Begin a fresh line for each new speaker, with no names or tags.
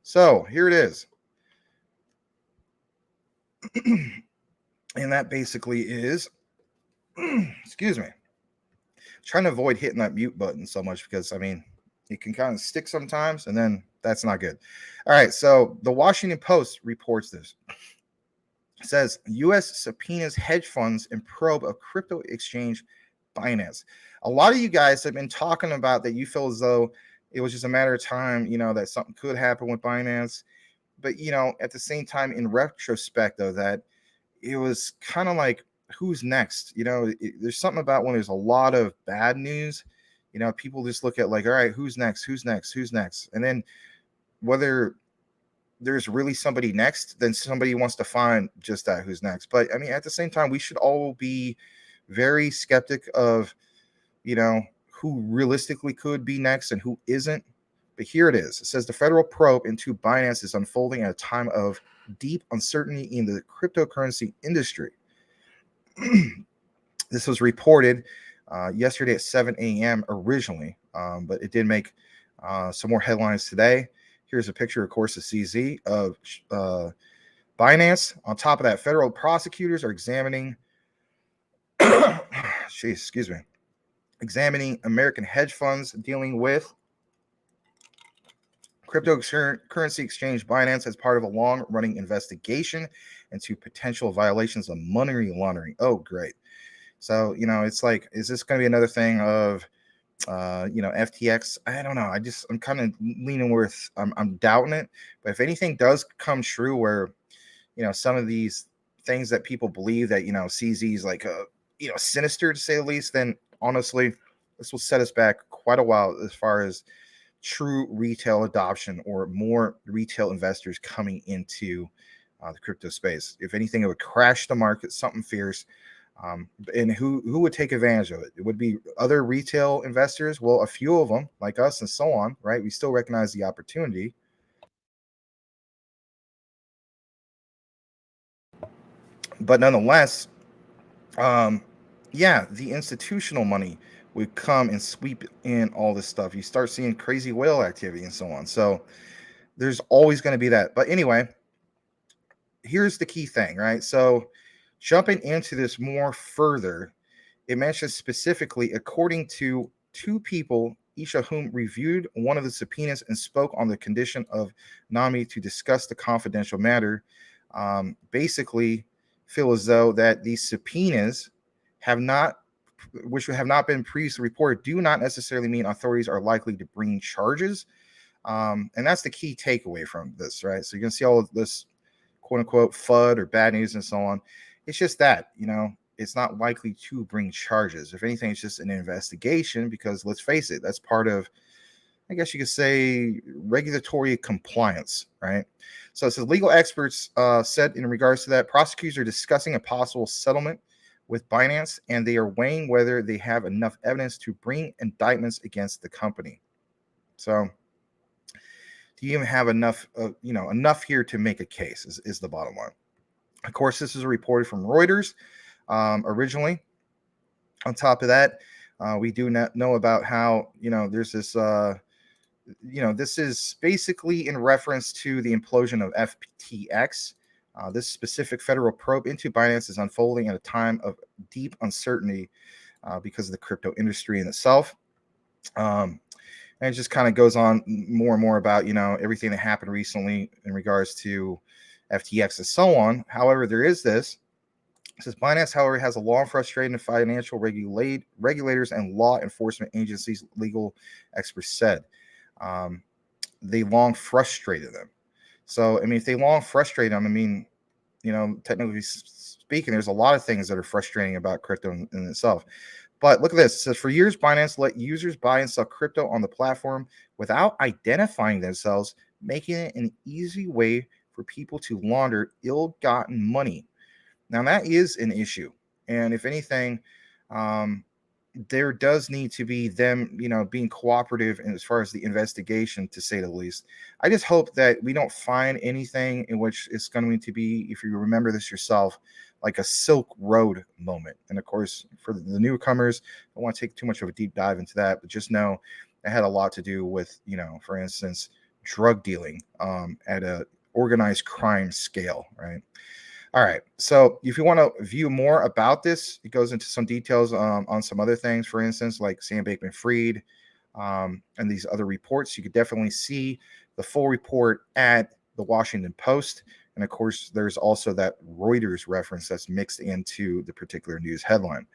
So here it is. And that basically is, excuse me, trying to avoid hitting that mute button so much because, I mean, it can kind of stick sometimes, and then that's not good. All right, so the Washington Post reports this. It says U.S. subpoenas hedge funds and probe of crypto exchange Binance. A lot of you guys have been talking about that you feel as though it was just a matter of time, that something could happen with Binance. But, at the same time, in retrospect, though, that it was kind of like, who's next? There's something about when there's a lot of bad news, people just look at like, all right, who's next? Who's next? Who's next? And then whether there's really somebody next, then somebody wants to find just that who's next. But I mean, at the same time, we should all be very skeptic of, who realistically could be next and who isn't. But here it is. It says the federal probe into Binance is unfolding at a time of deep uncertainty in the cryptocurrency industry. This was reported yesterday at 7 a.m. originally, but it did make some more headlines today. Here's a picture, of course, of CZ of Binance. On top of that, federal prosecutors are examining American hedge funds dealing with cryptocurrency exchange Binance as part of a long-running investigation into potential violations of money laundering. Oh, great. So, it's like, is this going to be another thing of, FTX? I don't know. I'm kind of leaning with, I'm doubting it. But if anything does come true where, some of these things that people believe that, CZ is like, sinister to say the least, then honestly, this will set us back quite a while as far as true retail adoption or more retail investors coming into the crypto space. If anything, it would crash the market, something fierce. And who would take advantage of it? It would be other retail investors. Well, a few of them, like us and so on, right? We still recognize the opportunity. But nonetheless, the institutional money would come and sweep in all this stuff. You start seeing crazy whale activity and so on. So there's always going to be that. But anyway, here's the key thing, right? So jumping into this more further, it mentions specifically, according to two people, each of whom reviewed one of the subpoenas and spoke on the condition of NAMI to discuss the confidential matter, basically feel as though that these subpoenas which have not been previously reported, do not necessarily mean authorities are likely to bring charges. And that's the key takeaway from this, right? So you're going to see all of this quote unquote FUD or bad news and so on. It's just that, it's not likely to bring charges. If anything, it's just an investigation because let's face it, that's part of, I guess you could say, regulatory compliance, right? So it says legal experts said in regards to that, prosecutors are discussing a possible settlement with Binance, and they are weighing whether they have enough evidence to bring indictments against the company. So do you even have enough here to make a case is the bottom line. Of course, this is reported from Reuters originally. On top of that, we do not know about how, there's this, this is basically in reference to the implosion of FTX. This specific federal probe into Binance is unfolding at a time of deep uncertainty because of the crypto industry in itself. And it just kind of goes on more and more about, everything that happened recently in regards to FTX and so on. However, there is this. It says Binance, however, has a long frustrating financial regulators and law enforcement agencies, legal experts said. They long frustrated them. So, I mean, if they long frustrate them, I mean, technically speaking, there's a lot of things that are frustrating about crypto in itself. But look at this. It says, for years, Binance let users buy and sell crypto on the platform without identifying themselves, making it an easy way for people to launder ill-gotten money. Now, that is an issue. And if anything, there does need to be them, being cooperative as far as the investigation, to say the least. I just hope that we don't find anything in which it's going to be, if you remember this yourself, like a Silk Road moment. And of course, for the newcomers, I don't want to take too much of a deep dive into that, but just know it had a lot to do with, for instance, drug dealing at a organized crime scale, right? All right. So if you want to view more about this, it goes into some details on some other things, for instance, like Sam Bankman-Fried and these other reports. You could definitely see the full report at the Washington Post. And of course, there's also that Reuters reference that's mixed into the particular news headline.